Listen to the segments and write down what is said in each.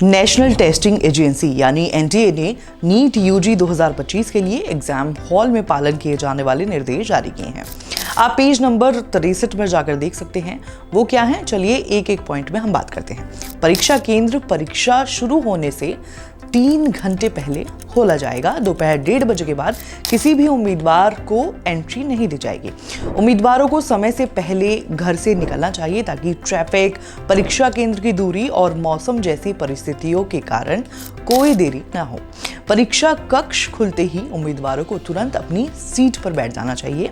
National testing agency यानी NTA ने NEET UG 2025 के लिए एग्जाम हॉल में पालन किए जाने वाले निर्देश जारी किए हैं। आप पेज नंबर 63 पर जाकर देख सकते हैं वो क्या है। चलिए एक एक पॉइंट में हम बात करते हैं। परीक्षा केंद्र परीक्षा शुरू होने से 3 घंटे पहले खोला जाएगा। दोपहर 1:30 बजे के बाद किसी भी उम्मीदवार को एंट्री नहीं दी जाएगी। उम्मीदवारों को समय से पहले घर से निकलना चाहिए ताकि ट्रैफिक, परीक्षा केंद्र की दूरी और मौसम जैसी परिस्थितियों के कारण कोई देरी न हो। परीक्षा कक्ष खुलते ही उम्मीदवारों को तुरंत अपनी सीट पर बैठ जाना चाहिए।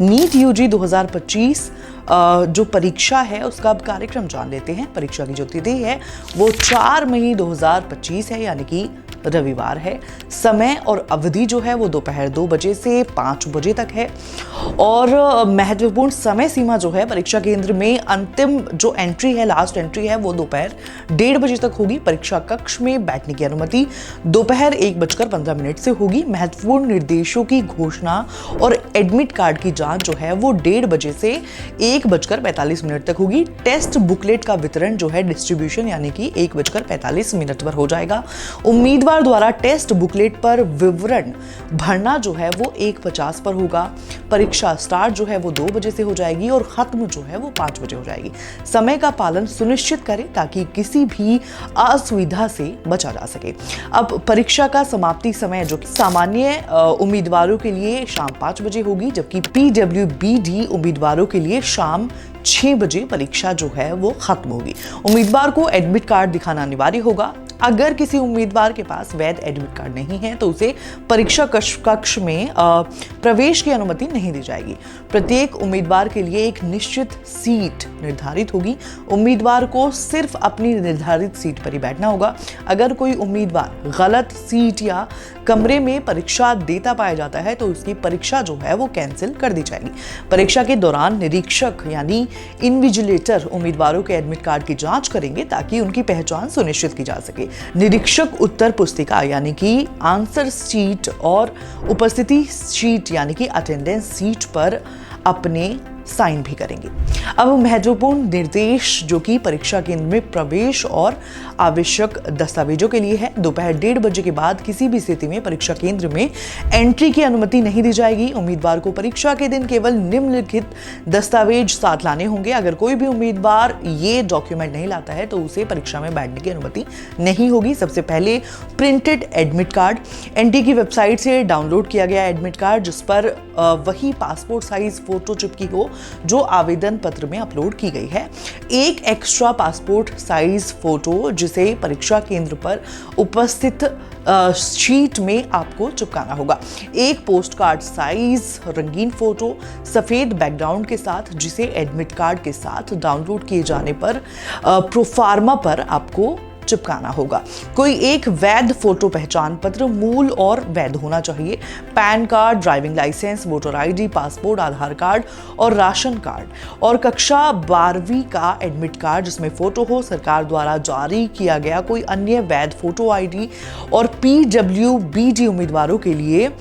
नीट यूजी 2025 जो परीक्षा है उसका अब कार्यक्रम जान लेते हैं। परीक्षा की जो तिथि है वो 4 मई 2025 है, यानी कि रविवार है। समय और अवधि जो है वो दोपहर 2 बजे से 5 बजे तक है। और महत्वपूर्ण समय सीमा जो है परीक्षा केंद्र में अंतिम जो एंट्री है, लास्ट एंट्री है, वो दोपहर 1:30 बजे तक होगी। परीक्षा कक्ष में बैठने की अनुमति दोपहर 1:15 से होगी। महत्वपूर्ण निर्देशों की घोषणा और एडमिट कार्ड की जांच जो है वो 1:30 बजे से 1:45 तक होगी। टेस्ट बुकलेट का वितरण जो है डिस्ट्रीब्यूशन यानी कि 1:45 पर हो जाएगा। उम्मीदवार द्वारा टेस्ट बुकलेट पर विवरण भरना जो है वो 1:50 पर होगा। परीक्षा स्टार्ट जो है वो 2 बजे से हो जाएगी और खत्म जो है वो 5 बजे हो जाएगी। समय का पालन सुनिश्चित करें ताकि किसी भी असुविधा से बचा जा सके। अब परीक्षा का समाप्ति समय जो कि सामान्य उम्मीदवारों के लिए शाम 5 बजे होगी, जबकि PWBD उम्मीदवारों के लिए शाम 6 बजे परीक्षा जो है वो खत्म होगी। उम्मीदवार को एडमिट कार्ड दिखाना अनिवार्य होगा। अगर किसी उम्मीदवार के पास वैध एडमिट कार्ड नहीं है तो उसे परीक्षा कक्ष में प्रवेश की अनुमति नहीं दी जाएगी। प्रत्येक उम्मीदवार के लिए एक निश्चित सीट निर्धारित होगी। उम्मीदवार को सिर्फ अपनी निर्धारित सीट पर ही बैठना होगा। अगर कोई उम्मीदवार गलत सीट या कमरे में परीक्षा देता पाया जाता है तो उसकी परीक्षा जो है वो कैंसिल कर दी जाएगी। परीक्षा के दौरान निरीक्षक यानी इन्विजिलेटर उम्मीदवारों के एडमिट कार्ड की जांच करेंगे ताकि उनकी पहचान सुनिश्चित की जा सके। निरीक्षक उत्तर पुस्तिका यानी कि आंसर शीट और उपस्थिति शीट यानी कि अटेंडेंस शीट पर अपने साइन भी करेंगे। अब महत्वपूर्ण निर्देश जो कि परीक्षा केंद्र में प्रवेश और आवश्यक दस्तावेजों के लिए है। दोपहर 1:30 बजे के बाद किसी भी स्थिति में परीक्षा केंद्र में एंट्री की अनुमति नहीं दी जाएगी। उम्मीदवार को परीक्षा के दिन केवल निम्नलिखित दस्तावेज साथ लाने होंगे। अगर कोई भी उम्मीदवार ये डॉक्यूमेंट नहीं लाता है तो उसे परीक्षा में बैठने की अनुमति नहीं होगी। सबसे पहले प्रिंटेड एडमिट कार्ड, एनटीए की वेबसाइट से डाउनलोड किया गया एडमिट कार्ड जिस पर वही पासपोर्ट साइज फोटो चिपकी हो जो आवेदन पत्र में अपलोड की गई है। एक एक्स्ट्रा पासपोर्ट साइज फोटो जिसे परीक्षा केंद्र पर उपस्थित शीट में आपको चिपकाना होगा। एक पोस्ट कार्ड साइज रंगीन फोटो सफेद बैकग्राउंड के साथ जिसे एडमिट कार्ड के साथ डाउनलोड किए जाने पर प्रोफार्मा पर आपको चिपकाना होगा। कोई एक वैध फोटो पहचान पत्र मूल और वैध होना चाहिए। PAN card, driving licence, voter ID, passport, Aadhaar card और राशन कार्ड और कक्षा 12वीं का एडमिट कार्ड जिसमें फोटो हो। सरकार द्वारा जारी किया गया कोई अन्य वैध फोटो आईडी और PWBD उम्मीदवारों के लिए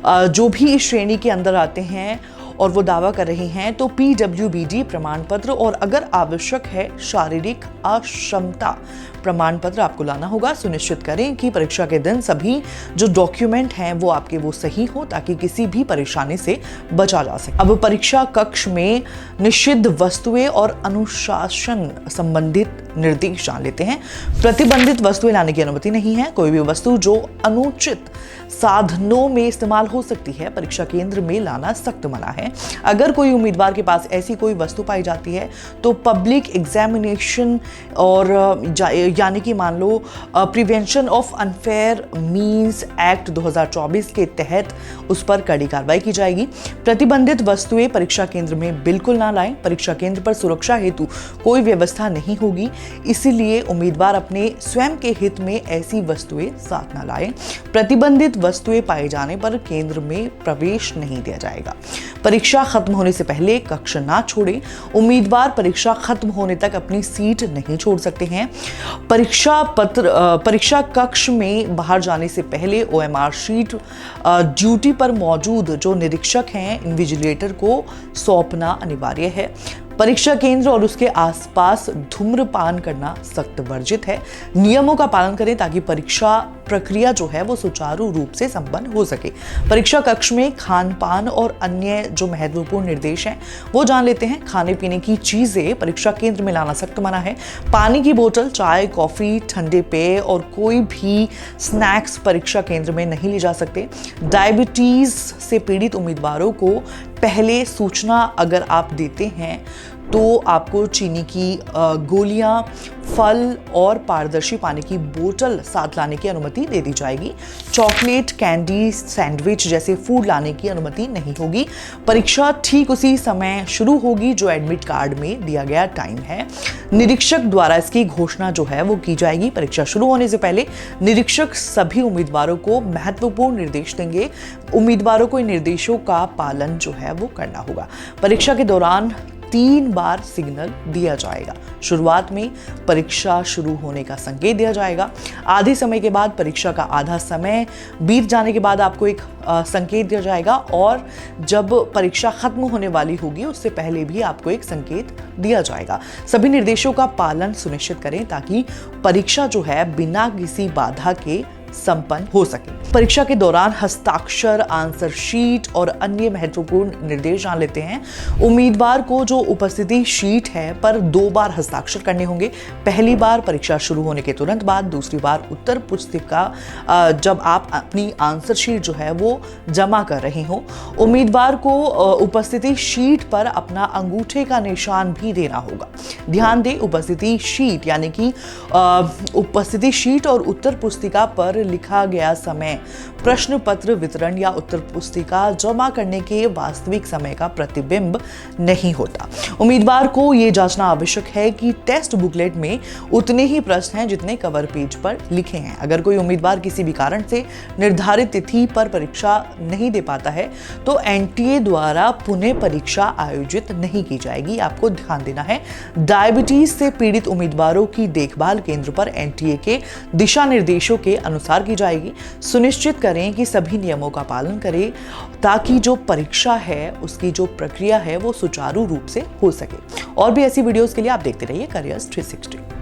जो भी इस श्रेणी के अंदर आते हैं और वो दावा कर रहे हैं तो PWBD प्रमाण पत्र और अगर आवश्यक है शारीरिक अक्षमता प्रमाण पत्र आपको लाना होगा। सुनिश्चित करें कि परीक्षा के दिन सभी जो डॉक्यूमेंट हैं वो आपके वो सही हो ताकि किसी भी परेशानी से बचा जा सके। अब परीक्षा कक्ष में निषिद्ध वस्तुएं और अनुशासन संबंधित निर्देश जान लेते हैं। प्रतिबंधित वस्तुएं लाने की अनुमति नहीं है। कोई भी वस्तु जो अनुचित साधनों में इस्तेमाल हो सकती है परीक्षा केंद्र में लाना सख्त मना है। अगर कोई उम्मीदवार के पास ऐसी कोई वस्तु पाई जाती है तो पब्लिक एग्जामिनेशन और यानी कि मान लो prevention of unfair means act 2024 के तहत उस पर कड़ी कार्रवाई की जाएगी। प्रतिबंधित वस्तुएं परीक्षा केंद्र में बिल्कुल ना लाएं। परीक्षा केंद्र पर सुरक्षा हेतु कोई व्यवस्था नहीं होगी, इसीलिए उम्मीदवार अपने स्वयं के हित में ऐसी वस्तुएं साथ ना लाएं। प्रतिबंधित वस्तुएं पाए जाने पर केंद्र में प्रवेश नहीं दिया जाएगा। परीक्षा खत्म होने से पहले कक्ष ना छोड़ें। उम्मीदवार परीक्षा खत्म होने तक अपनी सीट नहीं छोड़ सकते हैं। परीक्षा कक्ष में बाहर जाने से पहले OMR शीट ड्यूटी पर मौजूद जो निरीक्षक हैं इन्विजिलेटर को सौंपना अनिवार्य है। परीक्षा केंद्र और उसके आसपास धूम्रपान करना सख्त वर्जित है। नियमों का पालन करें ताकि परीक्षा प्रक्रिया जो है वो सुचारू रूप से संपन्न हो सके। परीक्षा कक्ष में खान पान और अन्य जो महत्वपूर्ण निर्देश हैं वो जान लेते हैं। खाने पीने की चीजें परीक्षा केंद्र में लाना सख्त मना है। पानी की बोतल, चाय, कॉफी, ठंडे पेय और कोई भी स्नैक्स परीक्षा केंद्र में नहीं ले जा सकते। डायबिटीज से पीड़ित उम्मीदवारों को पहले सूचना अगर आप देते हैं तो आपको चीनी की गोलियां, फल और पारदर्शी पानी की बोतल साथ लाने की अनुमति दे दी जाएगी। चॉकलेट, कैंडी, सैंडविच जैसे फूड लाने की अनुमति नहीं होगी। परीक्षा ठीक उसी समय शुरू होगी जो एडमिट कार्ड में दिया गया टाइम है। निरीक्षक द्वारा इसकी घोषणा जो है वो की जाएगी। परीक्षा शुरू होने से पहले निरीक्षक सभी उम्मीदवारों को महत्वपूर्ण निर्देश देंगे। उम्मीदवारों को इन निर्देशों का पालन जो है वो करना होगा। परीक्षा के दौरान 3 बार सिग्नल दिया जाएगा। शुरुआत में परीक्षा शुरू होने का संकेत दिया जाएगा। आधे समय के बाद, परीक्षा का आधा समय बीत जाने के बाद आपको एक संकेत दिया जाएगा और जब परीक्षा खत्म होने वाली होगी उससे पहले भी आपको एक संकेत दिया जाएगा। सभी निर्देशों का पालन सुनिश्चित करें ताकि परीक्षा जो है बिना किसी बाधा के संपन्न हो सके। परीक्षा के दौरान हस्ताक्षर, आंसर शीट और अन्य महत्वपूर्ण निर्देश जान लेते हैं। उम्मीदवार को जो उपस्थिति शीट है पर 2 बार हस्ताक्षर करने होंगे। पहली बार परीक्षा शुरू होने के तुरंत बाद, दूसरी बार उत्तर पुस्तिका जब आप अपनी आंसर शीट जो है वो जमा कर रहे हो। उम्मीदवार को उपस्थिति शीट पर अपना अंगूठे का निशान भी देना होगा। ध्यान दें, उपस्थिति शीट यानी कि उपस्थिति शीट और उत्तर पुस्तिका पर लिखा गया समय प्रश्न पत्र वितरण या उत्तर पुस्तिका जमा करने के वास्तविक समय का प्रतिबिंब नहीं होता। उम्मीदवार को यह जांचना आवश्यक है कि टेस्ट बुकलेट में उतने ही प्रश्न हैं जितने कवर पेज पर लिखे हैं। अगर कोई उम्मीदवार किसी भी कारण से निर्धारित तिथि पर परीक्षा नहीं दे पाता है तो एनटीए द्वारा पुनः परीक्षा आयोजित नहीं की जाएगी। आपको ध्यान देना है, डायबिटीज से पीड़ित उम्मीदवारों की देखभाल केंद्र पर एनटीए के दिशा निर्देशों के अनुसार की जाएगी। सुनिश्चित करें कि सभी नियमों का पालन करें ताकि जो परीक्षा है उसकी जो प्रक्रिया है वो सुचारू रूप से हो सके। और भी ऐसी वीडियोस के लिए आप देखते रहिए करियर्स 360।